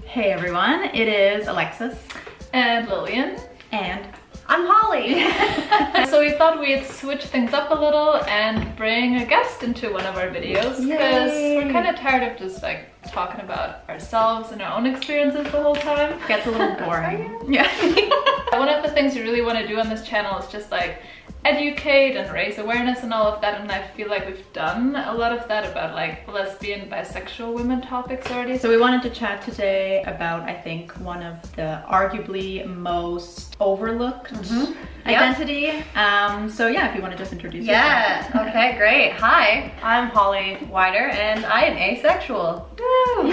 Hey everyone, it is Alexis and Lilian, and I'm Holly. So we thought we'd switch things up a little and bring a guest into one of our videos because we're kind of tired of just like talking about ourselves and our own experiences the whole time. Gets a little boring. Yeah. One of the things we really want to do on this channel is just like educate and raise awareness and all of that, and I feel like we've done a lot of that about like lesbian, bisexual women topics already. So we wanted to chat today about, I think, one of the arguably most overlooked identity. So yeah, if you want to just introduce yourself. Okay, great. Hi, I'm Holly Wyder and I am asexual. Woo!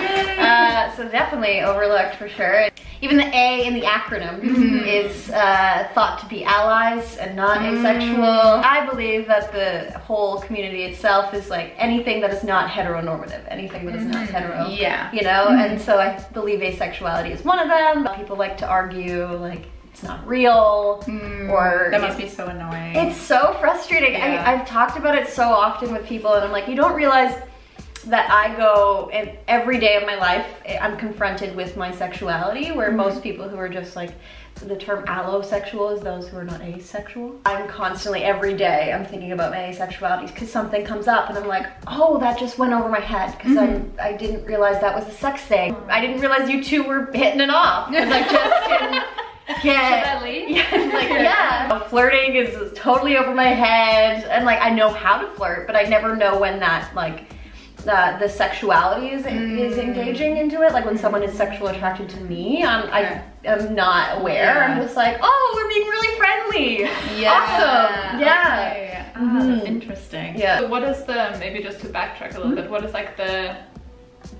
So definitely overlooked for sure. Even the A in the acronym is thought to be allies and not asexual. I believe that the whole community itself is like anything that is not heteronormative, anything that is not hetero. Yeah. You know, and so I believe asexuality is one of them. People like to argue like it's not real, or that must be so annoying. It's so frustrating. Yeah. I've talked about it so often with people, and I'm like, you don't realize that I go and every day of my life I'm confronted with my sexuality, where most people who are just like, the term allosexual is those who are not asexual. I'm constantly, every day, I'm thinking about my asexuality because something comes up and I'm like, oh, that just went over my head because I didn't realize that was a sex thing. I didn't realize you two were hitting it off because I just didn't get flirting is totally over my head, and like I know how to flirt, but I never know when that like the sexuality is engaging into it. Like when someone is sexually attracted to me, I am not aware. I'm just like, oh, we're being really friendly. Awesome. Okay. That's interesting. Yeah. So what is the, maybe just to backtrack a little bit, what is like the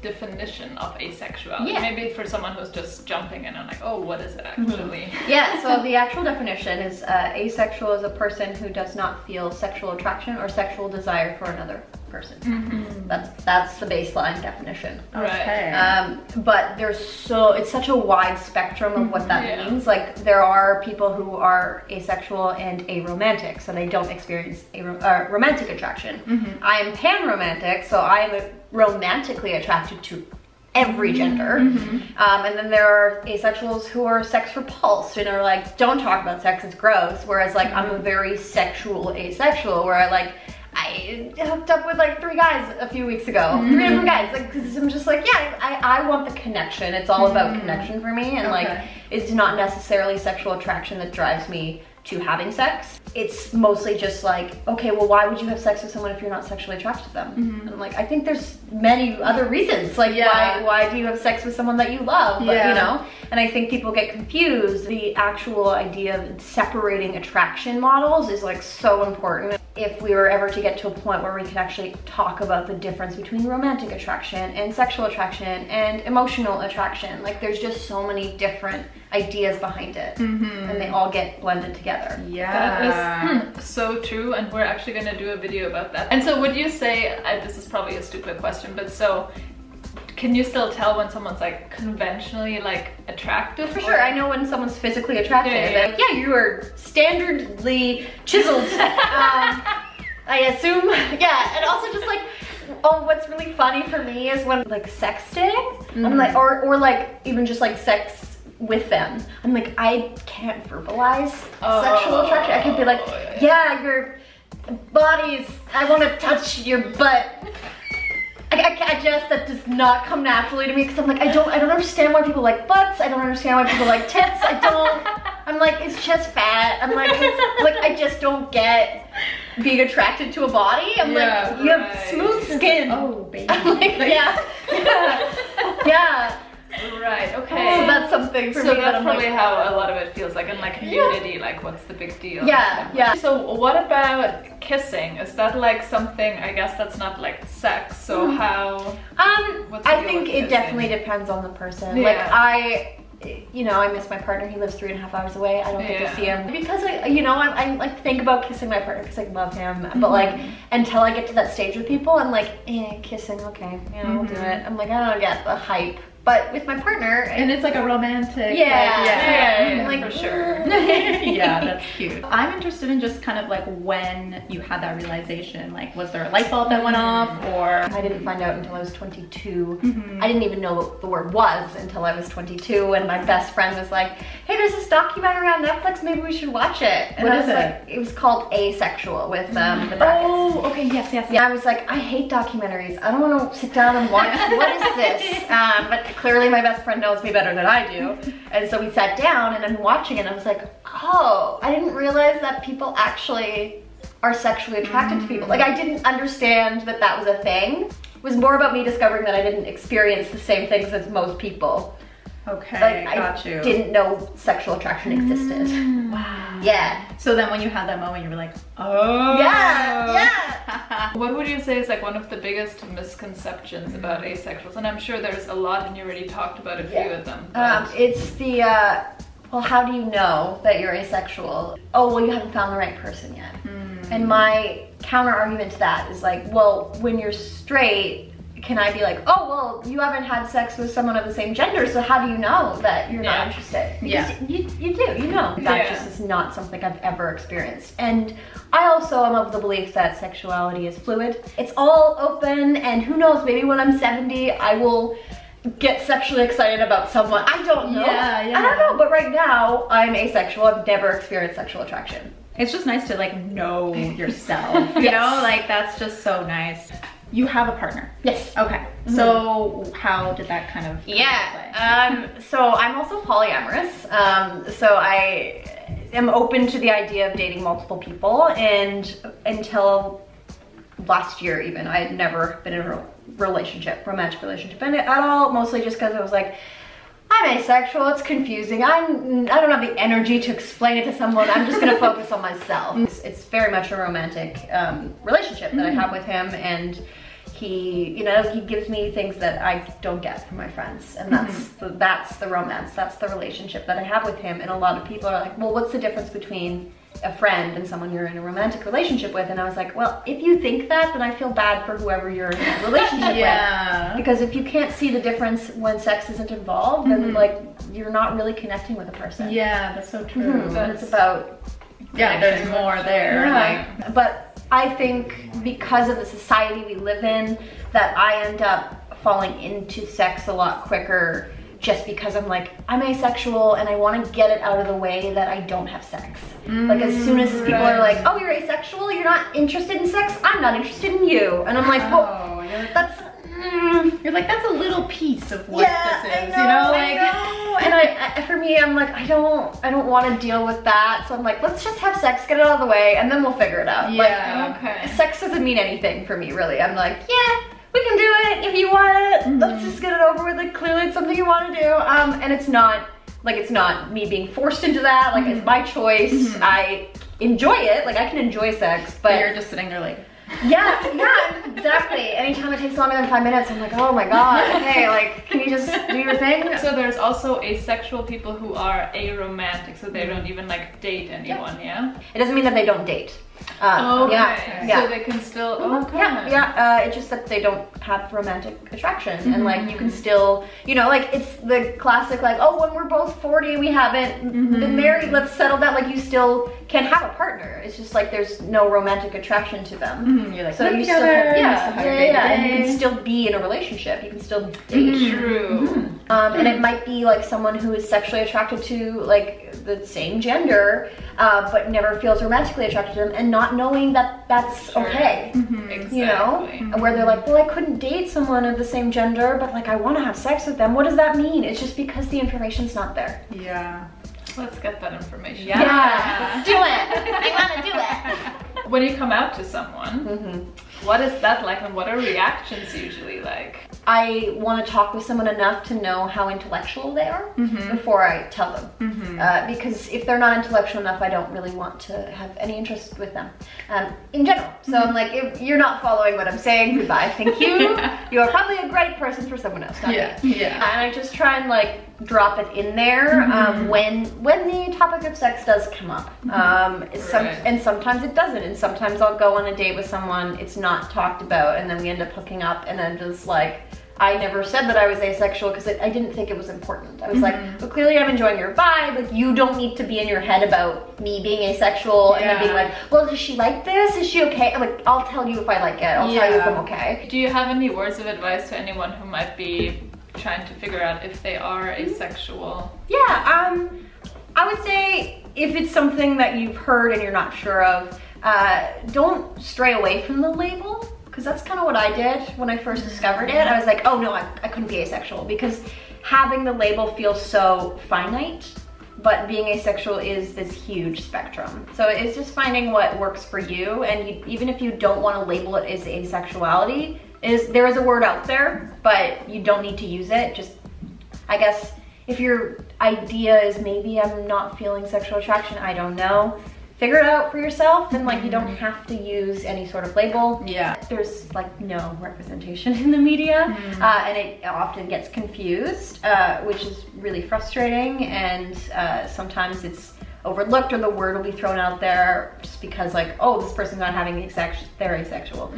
definition of asexuality? Maybe for someone who's just jumping in and like, oh, what is it actually? Yeah, so the actual definition is asexual is a person who does not feel sexual attraction or sexual desire for another person. That's the baseline definition. Okay. But it's such a wide spectrum of what that means. Like there are people who are asexual and aromantic, so they don't experience romantic attraction. I am pan-romantic, so I am romantically attracted to every gender. And then there are asexuals who are sex repulsed and are like, don't talk about sex, it's gross. Whereas like I'm a very sexual asexual, where I hooked up with like 3 guys a few weeks ago. 3 different guys, like, because I'm just like, yeah, I want the connection. It's all about connection for me, and like, it's not necessarily sexual attraction that drives me to having sex. It's mostly just like, okay, well, why would you have sex with someone if you're not sexually attracted to them? And I'm like, I think there's many other reasons. Like, why do you have sex with someone that you love? But, you know, and I think people get confused. The actual idea of separating attraction models is like so important. If we were ever to get to a point where we can actually talk about the difference between romantic attraction and sexual attraction and emotional attraction, like there's just so many different ideas behind it, and they all get blended together. That is so true, and we're actually going to do a video about that. And so would you say, this is probably a stupid question, but so can you still tell when someone's like conventionally like attractive? For sure, I know when someone's physically attractive. Like, yeah, you are standardly chiseled. I assume, and also just like, oh, what's really funny for me is when like sexting, I'm like, or like even just like sex with them, I'm like, I can't verbalize sexual attraction. I could be like, yeah, your body's, I want to touch your butt. I just, that does not come naturally to me, because I'm like, I don't understand why people like butts. I don't understand why people like tits. I'm like, it's just fat. I'm like, I just don't get being attracted to a body. I'm like, you have smooth skin. Oh, baby. I'm like, yeah. Right, okay. So that's something for me. So that's probably how a lot of it feels like in like community, like what's the big deal? Yeah. So what about kissing? Is that like something, I guess that's not like sex, so how? I think it definitely depends on the person. Like I miss my partner. He lives 3.5 hours away. I don't get to see him because I like think about kissing my partner because I love him. But like until I get to that stage with people, I'm like, kissing, okay, we'll do it. I'm like, I don't get the hype But with my partner, and it's like a romantic, yeah, like for sure. Yeah, that's cute. I'm interested in just kind of like when you had that realization. Like, was there a light bulb that went off, or? I didn't find out until I was 22. I didn't even know what the word was until I was 22, and my best friend was like, hey, there's this documentary on Netflix, maybe we should watch it. And What I is was it? like, it was called Asexual with the brackets. Oh, okay, yes. Yeah, I was like, I hate documentaries. I don't want to sit down and watch, what is this? But clearly my best friend knows me better than I do. And so we sat down and I'm watching it and I was like, oh, I didn't realize that people actually are sexually attracted to people. Like, I didn't understand that that was a thing. It was more about me discovering that I didn't experience the same things as most people. Okay, Like, got I you. didn't know sexual attraction existed. Wow. Yeah. So then when you had that moment, you were like, oh. Yeah. What would you say is like one of the biggest misconceptions about asexuals? And I'm sure there's a lot and you already talked about a few of them. It's the, well, how do you know that you're asexual? Oh, well, you haven't found the right person yet. And my counter argument to that is like, well, when you're straight, can I be like, oh, well, you haven't had sex with someone of the same gender, so how do you know that you're not interested? Because you do, you know. That just is not something I've ever experienced. And I also am of the belief that sexuality is fluid. It's all open, and who knows, maybe when I'm 70, I will get sexually excited about someone. I don't know. I don't know, but right now, I'm asexual. I've never experienced sexual attraction. It's just nice to like know yourself, you know? Like, that's just so nice. You have a partner? Yes. Okay. So how did that kind of play? So I'm also polyamorous. So I am open to the idea of dating multiple people, and until last year even, I had never been in a romantic relationship at all, mostly just because I was like, I'm asexual, it's confusing. I don't have the energy to explain it to someone. I'm just gonna focus on myself. It's very much a romantic relationship that I have with him, and he, you know, he gives me things that I don't get from my friends, and that's the romance, that's the relationship that I have with him. And a lot of people are like, well, what's the difference between a friend and someone you're in a romantic relationship with? And I was like, well, if you think that, then I feel bad for whoever you're in a relationship with. Because if you can't see the difference when sex isn't involved, then like, you're not really connecting with a person. Yeah, that's so true. And it's about, there's more there. Like, but I think because of the society we live in, that I end up falling into sex a lot quicker, just because I'm like, I'm asexual and I want to get it out of the way that I don't have sex. Like, as soon as people are like, oh, you're asexual, you're not interested in sex, I'm not interested in you. And I'm like, well, that's... You're like, that's a little piece of what this is, you know? Like, and I for me, I'm like, I don't want to deal with that. So I'm like, let's just have sex, get it out of the way, and then we'll figure it out. Like, sex doesn't mean anything for me, really. I'm like, yeah, we can do it if you want it. Let's just get it over with. Like, clearly it's something you want to do. And it's not like, it's not me being forced into that. Like, it's my choice. I enjoy it. Like, I can enjoy sex, but you're just sitting there like, yeah, exactly. Anytime it takes longer than 5 minutes, I'm like, oh my god, okay, like, can you just do your thing? So there's also asexual people who are aromantic, so they don't even like date anyone, It doesn't mean that they don't date. So they can still, it's just that they don't have romantic attraction, and like, you can still, you know, like, it's the classic, like, oh, when we're both 40, we haven't been married, let's settle that. Like, you still can have a partner, it's just like there's no romantic attraction to them. You're like, so you still have, and you can still be in a relationship, you can still date. True. And it might be like someone who is sexually attracted to like the same gender, but never feels romantically attracted to them, and not knowing that that's okay. Exactly. You know, and where they're like, well, I couldn't date someone of the same gender, but like, I want to have sex with them. What does that mean? It's just because the information's not there. Let's get that information. Let's do it. I want to do it. When you come out to someone, what is that like, and what are reactions usually like? I want to talk with someone enough to know how intellectual they are before I tell them. Because if they're not intellectual enough, I don't really want to have any interest with them in general. So I'm like, if you're not following what I'm saying, goodbye, thank you. You are probably a great person for someone else, not me. And I just try and like drop it in there when the topic of sex does come up. And sometimes it doesn't, and sometimes I'll go on a date with someone, it's not talked about, and then we end up hooking up, and I'm just like, I never said that I was asexual because I didn't think it was important. I was like, well, clearly I'm enjoying your vibe. Like, you don't need to be in your head about me being asexual and then being like, well, does she like this? Is she okay? I'm like, I'll tell you if I like it. I'll tell you if I'm okay. Do you have any words of advice to anyone who might be trying to figure out if they are asexual? Yeah, I would say if it's something that you've heard and you're not sure of, don't stray away from the label, because that's kind of what I did when I first discovered it. I was like, oh no, I couldn't be asexual, because having the label feels so finite, but being asexual is this huge spectrum. So it's just finding what works for you, and even if you don't want to label it as asexuality, there is a word out there, but you don't need to use it. Just, I guess, if your idea is maybe I'm not feeling sexual attraction, I don't know, figure it out for yourself, and like, you don't have to use any sort of label. Yeah. There's like no representation in the media, and it often gets confused, which is really frustrating, and sometimes it's overlooked, or the word will be thrown out there just because like, oh, this person's not having they're asexual.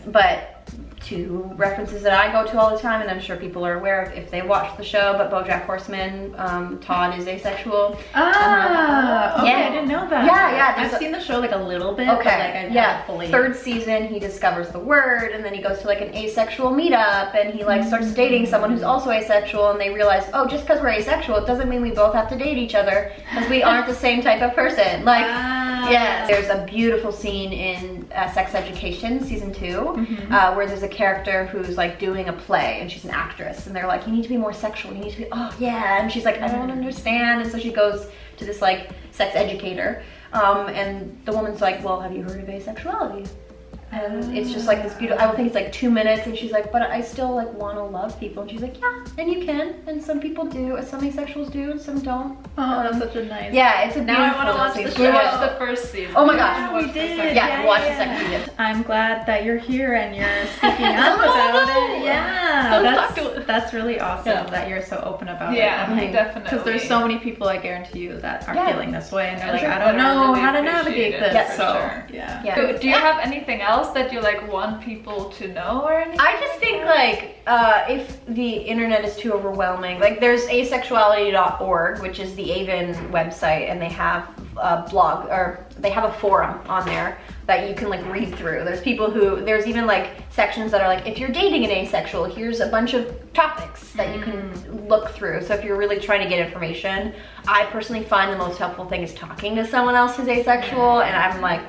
But two references that I go to all the time, and I'm sure people are aware of if they watch the show, but BoJack Horseman, Todd is asexual. Okay, I didn't know that. Yeah, I've seen the show like a little bit, okay, but like I haven't fully. Third season, he discovers the word, and then he goes to like an asexual meetup, and he like starts dating someone who's also asexual, and they realize, oh, just because we're asexual, it doesn't mean we both have to date each other, because we aren't the same type of person. Like, yeah, there's a beautiful scene in Sex Education season 2, where there's a character who's like doing a play, and she's an actress, and they're like, you need to be more sexual, you need to be, oh yeah, and she's like, I don't understand, and so she goes to this like sex educator, and the woman's like, well, have you heard of asexuality? And it's just like this beautiful, I think it's like 2 minutes, and she's like, but I still like want to love people, and she's like, yeah, and you can, and some people do, some asexuals do, and some don't. Oh, that's such a nice. Yeah, it's a now beautiful. I want to watch the show. We watched the first season. Oh my gosh, yeah, we did. Yeah, watch the second season. I'm glad that you're here and you're speaking up about it. Yeah, that's really awesome that you're so open about it. Yeah, definitely. Because there's so many people, I guarantee you, that are feeling this way, and they're like, sure. I don't know really how to navigate this. Yeah, so sure. yeah. Do you have anything else that you like want people to know or anything? I just think like if the internet is too overwhelming, like there's asexuality.org, which is the AVEN website, and they have a blog, or they have a forum on there that you can like read through. There's people who, there's even like sections that are like, if you're dating an asexual, here's a bunch of topics that you can look through. So if you're really trying to get information, I personally find the most helpful thing is talking to someone else who's asexual, and I'm like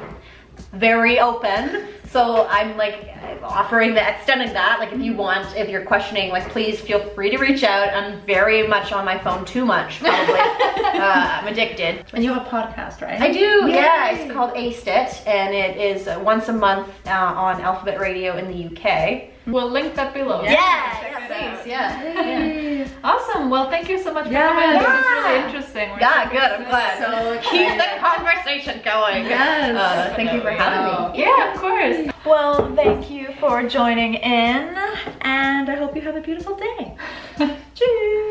very open. So I'm like extending that, like if you're questioning, like please feel free to reach out. I'm very much on my phone, too much probably. I'm addicted. And you have a podcast, right? I do. Yay. Yeah, it's called Aced It, and it is once a month on Alphabet Radio in the UK. We'll link that below. Please. Yeah. Awesome. Well, thank you so much for coming. This is really interesting. Good. I'm glad. So keep the conversation going. Yes. Thank you for having me. Yeah, of course. Well, thank you for joining in, and I hope you have a beautiful day. Cheers.